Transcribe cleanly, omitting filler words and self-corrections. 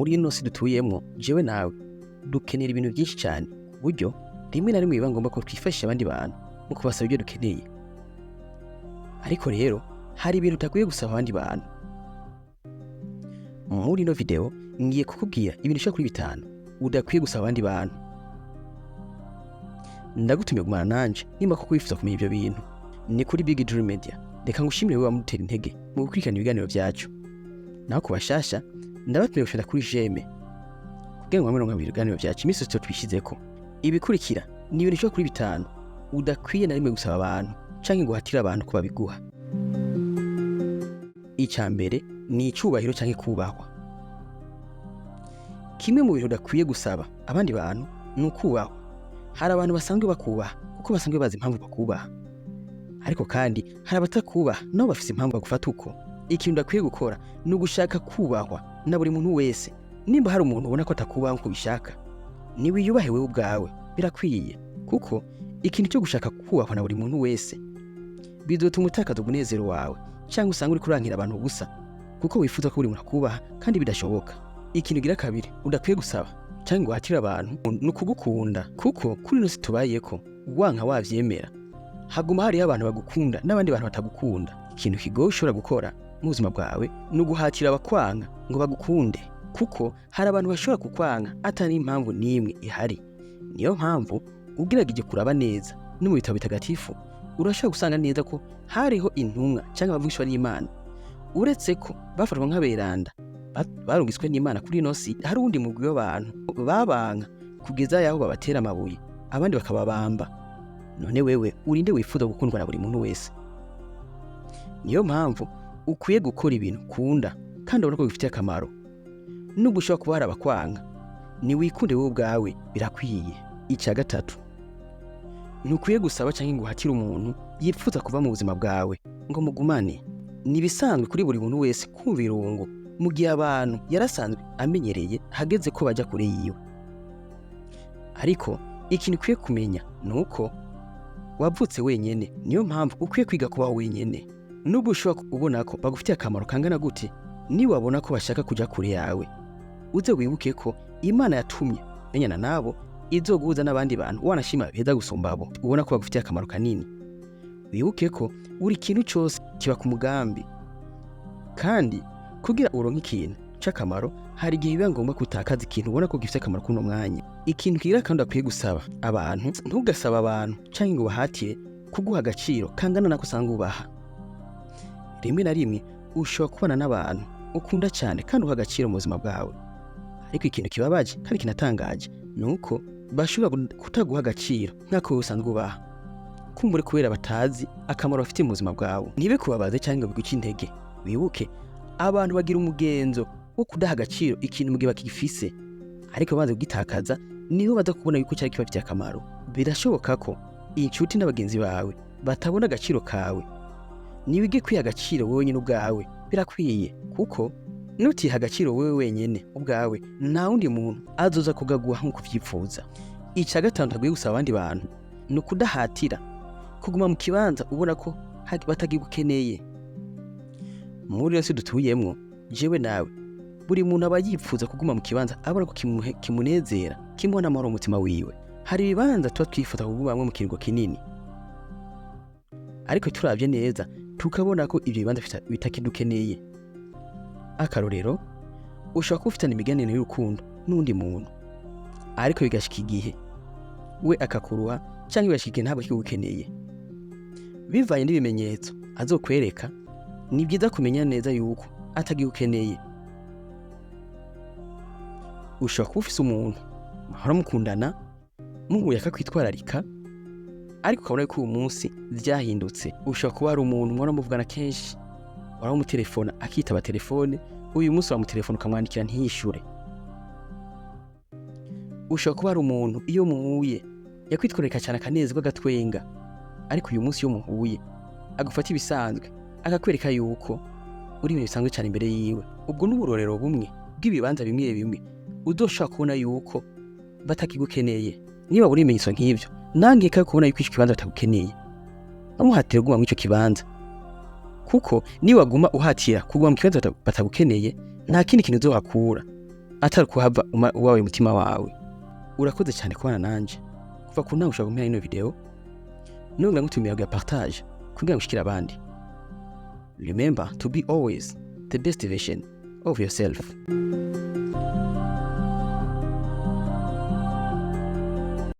muri ino si dutuyemwo jewe nawe dukenera ibintu byinshi cyane ku buryo rimwe na rimwe biba ngombwa ko twifashisha abandi bantu mu kubasaba ibyo dukeneye. Ariko rero hari ibintu utakwiye gusaba abandi bantu. Muri ino video ngiye kukubwira ibintu ushaka kuri 5 udakwiye gusaba abandi bantu. Ndagutumiye gumana nanje nimba koko wifuza kumenya ibyo bintu. Ni kuri Big Dream Media. Reka ngushimire wewe wamutera intege mu gukurikirana ibiganiro byacu. Naho kubashasha ndabatumiye gushaka kuri jeme kugira ngo mwamwe ibiganiro byacu iminsi yose twishizeko. Ibikurikira ni ibintu ushaka kuri 5 udakwiye na rimwe gusaba abantu canke guhatira abantu kuba biguha. Icambere ni icubahiro canke kubahwa. Kimwe mu bintu udakwiye gusaba abandi bantu ni ukubahwa. Hari abantu basanzwe bakubaha kuko basanzwe bazi impamvu bakubaha, ariko kandi hari abatakubaha nabo bafise impamvu bagufata uko. Ikintu udakwiye gukora ni ugushaka kubahwa na buri muntu wese. Nimba hari umuntu ubona ko atakubaha nko bishaka, ni wiyubahe wewe ubwawe, birakwiye. Kuko ikintu cyo gushaka kubahwa na buri muntu wese bizotuma utakaza umunezero wawe cyangwa usanga uri kurankira abantu gusa kuko wifuza ko buri muntu akubaha kandi bidashoboka. Ikintu gira kabiri udakwiye gusaba cyangwa guhatira abantu ni ukugukunda, kuko kuri ino si tubayeko wanka wavyemera haguma hari abantu bagukunda n'abandi bantu batagukunda. Ikintu kigoye ushobora gukora mu buzima bwawe ni uguhatira abakwanga ngo bagukunde, kuko hari abantu bashobora kukwanga atari impamvu n'imwe ihari. Niyo mpamvu ugerageje kuraba neza no mu bitabo bitagatifu urashobora gusanga neza ko hariho intumwa cyangwa abavugishwa n'Imana uretse ko bafatwa nk'aberanda barungiswe n'Imana. Kuri ino si hari undi mugwi w'abantu babanga kugeza yaho babatera amabuye abandi bakababamba. None wewe urinde wifuza gukundwa na buri muntu wese. Niyo mpamvu ukwiye gukora ibintu kunda kandi ubona ko bifitiye akamaro. Nubwo ushobora kuba hari abakwanga, ni wikunde wowe ubwawe, birakwiye. Icya gatatu ntukwiye gusaba cyangwa guhatira umuntu yifuza kuva mu buzima bwawe ngo mugumane. Ni bisanzwe kuri buri muntu wese kumva irungo mu gihe abantu yarasanzwe amenyereye hageze ko bajya kure yiwe. Ariko ikintu ukwiye kumenya nuko wavutse wenyene, niyo mpamvu ukwiye kwiga kubaho wenyene. Nubwo ushobora kubona ko bagufitiye akamaro kangana gute, ni wabona ko bashaka kujya kure yawe, uze wibuke ko Imana yatumye menyana nabo izoguhuza n'abandi bantu wanashima beza gusumba abo ubona ko bagufitiye akamaro kanini. Wibuke ko buri kintu cyose kiba ku mugambi, kandi kugira uronke ikintu cy'akamaro hari igihe biba ngombwa kutakaza ikintu ubona ko gifite akamaro kuno mwanya. Ikintu kigira kandi akwiye gusaba abantu, ntugasaba abantu cyangwa ngo bahatiye kuguha agaciro kangana nako usanga ubaha. Rimwe na rimwe ushobora kubana n'abantu ukunda cyane kandi uha agaciro mu buzima bwawe, ariko ikintu kibabaje kandi kinatangaje nuko bashobora kutaguha agaciro nk'ako usanzwe ubaha, kumbure kubera batazi akamaro bafite mu buzima bwawe. Ntibe kubabaze cyangwa biguce intege. Wibuke abantu bagira umugenzo wo kudaha agaciro ikintu mu gihe bakigifise, ariko banze kugitakaza niho baza kubona yuko cyari kibafitiye akamaro. Birashoboka ko inshuti n'abagenzi bawe batabona agaciro kawe. Niwige kwiha agaciro wowe nyine ubwawe, birakwiye. Kuko nutiha agaciro wowe wenyene ubwawe, nta wundi muntu azoza kugaguha nk'uko uvyifuza. Icya gatanu utagwiye gusaba abandi bantu ni ukudahatira kuguma mu kibanza ubona ko batagigukeneye. Muri yose dutuyemwo jewe nawe buri muntu aba yifuza kuguma mu kibanza abona ko kimunezera, kimuha n'amahoro mu mutima wiwe. Hari ibibanza tuba twifuza kugumamwo mu kiringo kinini, ariko turavye neza tukabona ko ibyo bibanza bitakidukeneye. Akarorero, ushobora kuba ufitanye imigenderanire y'urukundo n'undi muntu, ariko bigashika igihe we akakuruha cyangwa bigashika igihe ntabwo kigukeneye. Bivanye n'ibimenyetso azokwereka, ni byiza kumenya neza yuko atagigukeneye. Ushobora kuba ufise umuntu mahora mukundana muhuye akakwitwararika, ariko ukabona ko uyu munsi vyahindutse. Ushobora kuba hari umuntu mwara muvugana kenshi, waramutelefona akitaba telefone, uyu munsi waramutelefona ukamwandikira ntiyishure. Ushobora kuba hari umuntu iyo muhuye yakwitwararika cyane akanezerwa agatwenga, ariko uyu munsi iyo muhuye agufata ibisanzwe akakwereka yuko uri ibintu bisanzwe cyane imbere yiwe. Ubwo n'uburorero bumwe bw'ibibanza bimwe bimwe udoshaka kubona yuko batakigukeneye. Niba uri ibimenyetso nk'ivyo, nange ka kubona yuko ico kibanza batagukeneye, amuhatira guma mu ico kibanza, kuko niba guma uhatira kuguma mu kibanza batagukeneye nta kindi kintu uzohakura. atari kuhava uwawe mutima wawe. Urakoze cyane kubana nanje kuva ku ntango ushaka kumenya ino video, nubwo ngutumiye kugira partage kugira ngo ushikire abandi. Remember to be always the best version of yourself.